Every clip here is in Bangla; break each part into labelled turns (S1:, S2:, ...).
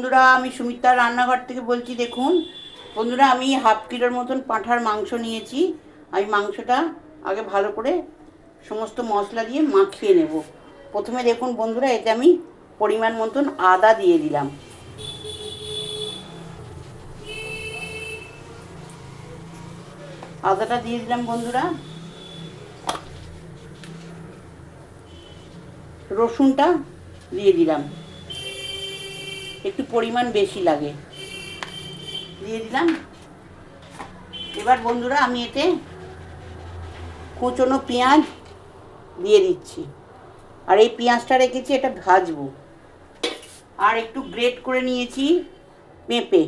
S1: বন্ধুরা, আমি সুমিত্রার রান্নাঘর থেকে বলছি। দেখুন বন্ধুরা, আমি হাফ কিলোর মতন পাঁঠার মাংস নিয়েছি। আমি মাংসটা আগে ভালো করে সমস্ত মশলা দিয়ে মাখিয়ে নেব। প্রথমে দেখুন বন্ধুরা, এতে আমি পরিমাণ মতন আদা দিয়ে দিলাম। আদাটা দিয়ে দিলাম বন্ধুরা। রসুনটা দিয়ে দিলাম, একটু পরিমাণ বেশি লাগে, দিয়ে দিলাম। এবার বন্ধুরা আমি এতে কুচনো পেঁয়াজ দিয়ে দিচ্ছি, আর এই পেঁয়াজটা রেখেছি, এটা ভাজবো। আর একটু গ্রেট করে নিয়েছি পেঁপে,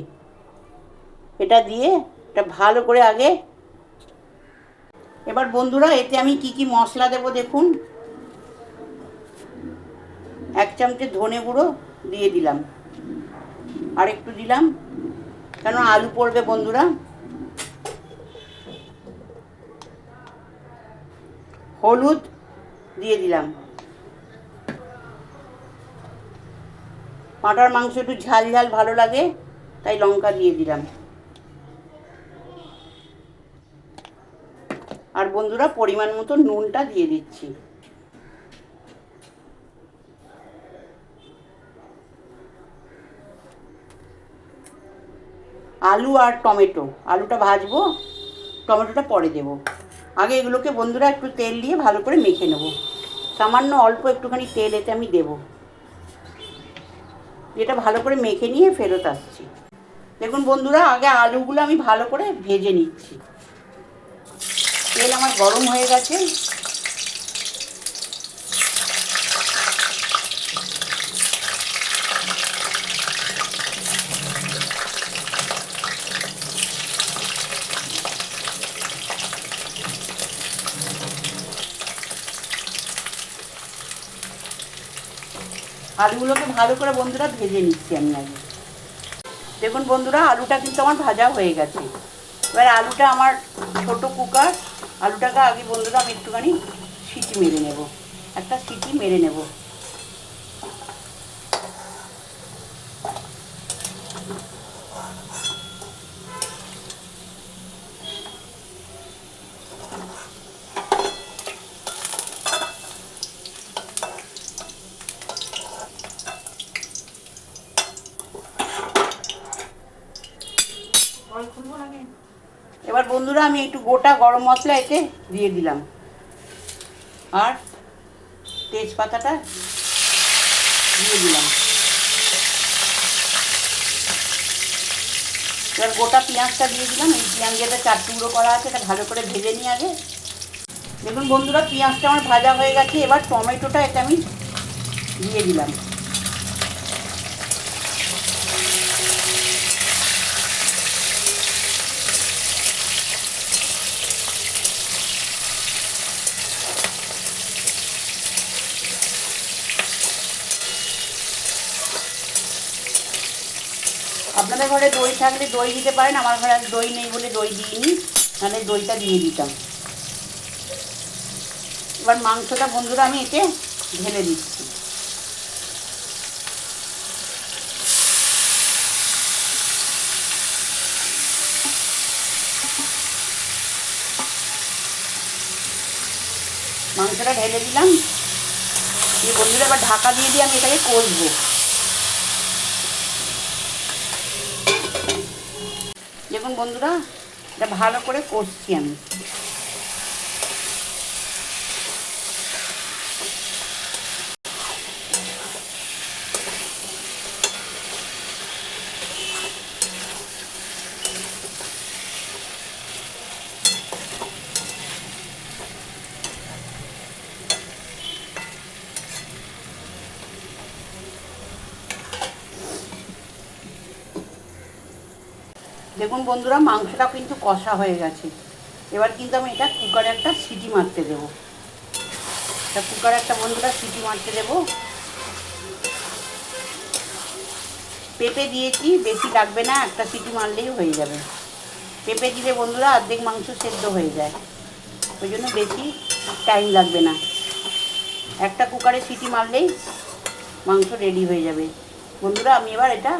S1: এটা দিয়ে এটা ভালো করে আগে। এবার বন্ধুরা এতে আমি কি কি মশলা দেব দেখুন। 1 চামচে ধনে গুঁড়ো দিয়ে দিলাম, আর একটু দিলাম কেন আলু পড়বে বন্ধুরা। হলুদ দিয়ে দিলাম। পাঁঠার মাংস একটু ঝাল ঝাল ভালো লাগে, তাই লঙ্কা দিয়ে দিলাম। আর বন্ধুরা পরিমাণ মতো নুনটা দিয়ে দিচ্ছি। আলু আর টমেটো, আলুটা ভাজবো, টমেটোটা পরে দেব। আগে এগুলোকে বন্ধুরা একটু তেল দিয়ে ভালো করে মেখে নেব। সামান্য অল্প একটুখানি তেল এতে আমি দেব। এটা ভালো করে মেখে নিয়ে ফেরত আসছি। দেখুন বন্ধুরা, আগে আলুগুলো আমি ভালো করে ভেজে নিচ্ছি। তেল আমার গরম হয়ে গেছে। আলুগুলোকে ভালো করে বন্ধুরা ভেজে নিচ্ছি আমি আগে। দেখুন বন্ধুরা, আলুটা কিন্তু আমার ভাজা হয়ে গেছে। এবার আলুটা আমার ছোট কুকার, আলুটাকে আগে বন্ধুরা আমি একটুখানি সিটি মেরে নেব, একটা সিটি মেরে নেব। এবার বন্ধুরা আমি একটু গোটা গরম মশলা এতে দিয়ে দিলাম, আর তেজপাতাটা দিয়ে দিলাম। এবার গোটা পেঁয়াজটা দিয়ে দিলাম। এই পেঁয়াজ যেটা 4 টুকরো করা আছে, এটা ভালো করে ভেজে নিই আগে। দেখুন বন্ধুরা, পেঁয়াজটা আমার ভাজা হয়ে গেছে। এবার টমেটোটা এটা আমি দিয়ে দিলাম। আপনাদের ঘরে দই থাকলে দই দিতে পারেন, আমার ঘরে আর দই নেই বলে দই দিইনি, নাহলে দইটা দিয়ে দিতাম। এবার মাংসটা বন্ধুরা আমি এতে ঢেলে দিচ্ছি। মাংসটা ঢেলে দিলাম, দিয়ে বন্ধুরা এবার ঢাকা দিয়ে দিয়ে আমি এটাকে কষবো। দেখুন বন্ধুরা, এটা ভালো করে কষছি আমি। দেখুন বন্ধুরা, মাংসটা কিন্তু কষা হয়ে গেছে। এবার কিন্তু আমি এটা কুকারে একটা সিটি মারতে দেবো। এটা কুকারে একটা বন্ধুরা সিটি মারতে দেবো। পেঁপে দিয়েছি, বেশি লাগবে না, একটা সিটি মারলেই হয়ে যাবে। পেঁপে দিলে বন্ধুরা অর্ধেক মাংস সেদ্ধ হয়ে যায়, ওই জন্য বেশি টাইম লাগবে না। একটা কুকারে সিটি মারলেই মাংস রেডি হয়ে যাবে। বন্ধুরা আমি এবার এটা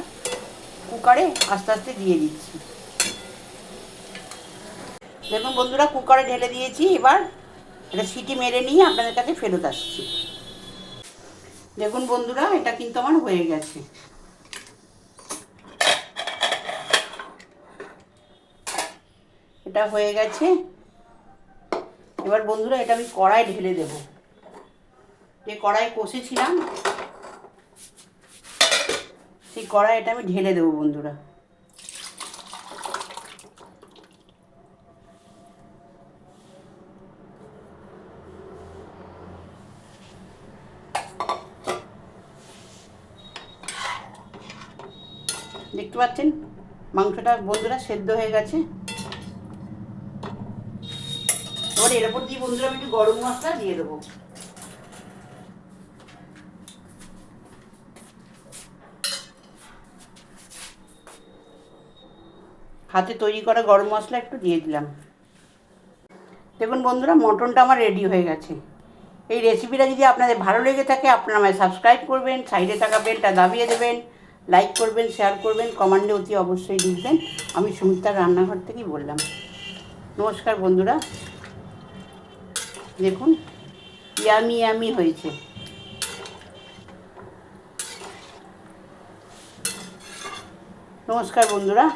S1: কুকারে আস্তে আস্তে দিয়ে দিচ্ছি। দেখুন বন্ধুরা, কুকারে ঢেলে দিয়েছি। এবার এটা সিটি মেরে নিয়ে আপনাদের কাছে ফেরত আসছি। দেখুন বন্ধুরা, এটা কিন্তু আমার হয়ে গেছে। এটা হয়ে গেছে। এবার বন্ধুরা, এটা আমি কড়াই ঢেলে দেব। যে কড়াই কষেছিলাম সেই কড়াই এটা আমি ঢেলে দেবো বন্ধুরা। দেখতে পাচ্ছেন মাংসটা বন্ধুরা সেদ্ধ হয়ে গেছে। এবার এর উপর দিয়ে বন্ধুরা আমি একটু গরম মশলা দিয়ে দেবো। হাতে তৈরি করা গরম মশলা একটু দিয়ে দিলাম। দেখুন বন্ধুরা, মটনটা আমার রেডি হয়ে গেছে। এই রেসিপিটা যদি আপনাদের ভালো লেগে থাকে, আপনারা আমায় সাবস্ক্রাইব করবেন, সাইডে থাকা বেলটা দাবিয়ে দেবেন, লাইক করবেন, শেয়ার করবেন, কমেন্টে অতি অবশ্যই লিখবেন। আমি সুমিতার রান্নাঘর থেকেই বললাম। নমস্কার বন্ধুরা। দেখুন ইয়ামি ইয়ামি হয়েছে। নমস্কার বন্ধুরা।